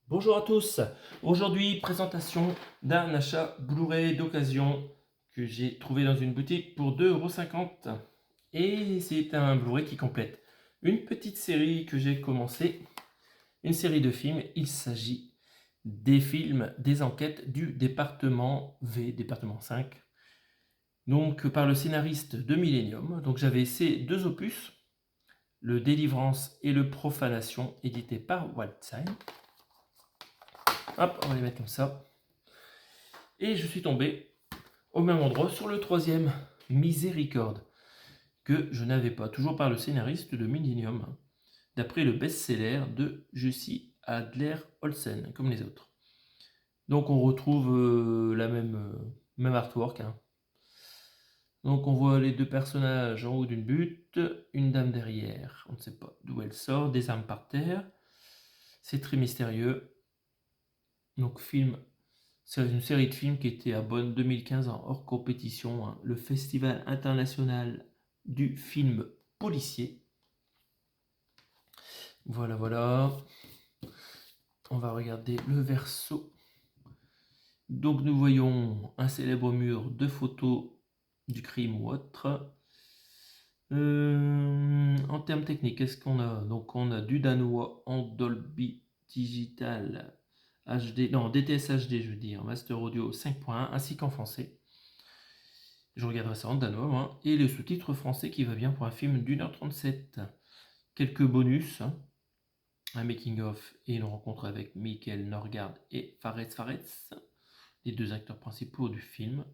Bonjour à tous. Aujourd'hui, présentation d'un achat Blu-ray d'occasion que j'ai trouvé dans une boutique pour 2,50 €. Et c'est un Blu-ray qui complète une petite série que j'ai commencé, une série de films. Il s'agit des films, des enquêtes du département V, département 5, donc par le scénariste de Millennium. Donc j'avais ces deux opus, le Délivrance et le Profanation, édité par Wildside. Hop, on va les mettre comme ça. Et je suis tombé au même endroit sur le troisième, Miséricorde, que je n'avais pas, toujours par le scénariste de Millennium, d'après le best-seller de Jussi Adler-Olsen, comme les autres. Donc on retrouve la même artwork. Donc on voit les deux personnages en haut d'une butte, une dame derrière, on ne sait pas d'où elle sort, des armes par terre. C'est très mystérieux. Donc c'est une série de films qui était à Bonn 2015 en hors compétition, le Festival international du film policier. Voilà, voilà. On va regarder le verso. Donc nous voyons un célèbre mur de photos du crime ou autre. En termes techniques, qu'est-ce qu'on a? Donc on a du danois en Dolby Digital HD, non DTS HD je veux dire, Master Audio 5.1 ainsi qu'en français. Je regarderai ça en danois, et le sous-titre français qui va bien pour un film d'1h37. Quelques bonus, un making-of et une rencontre avec Mikael Norgard et Fares Fares, les deux acteurs principaux du film.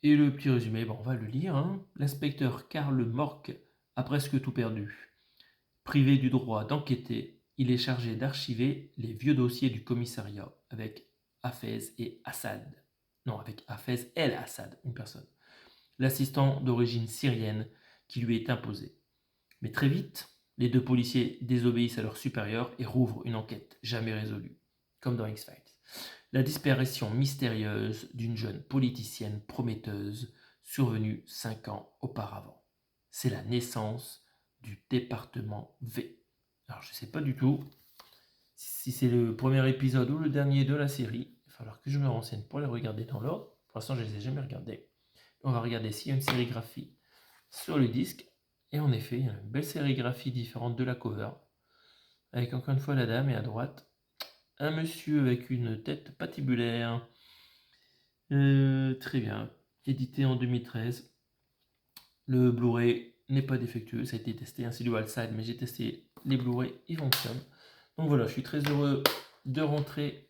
Et le petit résumé, on va le lire. L'inspecteur Karl Mork a presque tout perdu. Privé du droit d'enquêter, il est chargé d'archiver les vieux dossiers du commissariat avec Hafez et Assad. Non, avec Hafez El Assad, une personne. L'assistant d'origine syrienne qui lui est imposé. Mais très vite, les deux policiers désobéissent à leurs supérieurs et rouvrent une enquête jamais résolue, comme dans X-Files. La disparition mystérieuse d'une jeune politicienne prometteuse survenue 5 ans auparavant. C'est la naissance du département V. Alors je ne sais pas du tout si c'est le premier épisode ou le dernier de la série. Il va falloir que je me renseigne pour les regarder dans l'ordre. Pour l'instant, je ne les ai jamais regardés. On va regarder s'il y a une sérigraphie sur le disque. Et en effet, il y a une belle sérigraphie différente de la cover. Avec encore une fois la dame et à droite, un monsieur avec une tête patibulaire. Très bien. Édité en 2013. Le Blu-ray n'est pas défectueux, ça a été testé, ainsi du Wildside, mais j'ai testé les Blu-ray, ils fonctionnent. Donc voilà, je suis très heureux de rentrer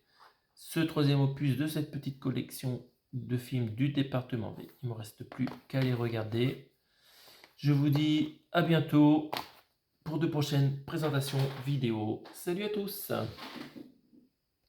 ce troisième opus de cette petite collection de films du département V. Il ne me reste plus qu'à les regarder. Je vous dis à bientôt pour de prochaines présentations vidéo. Salut à tous!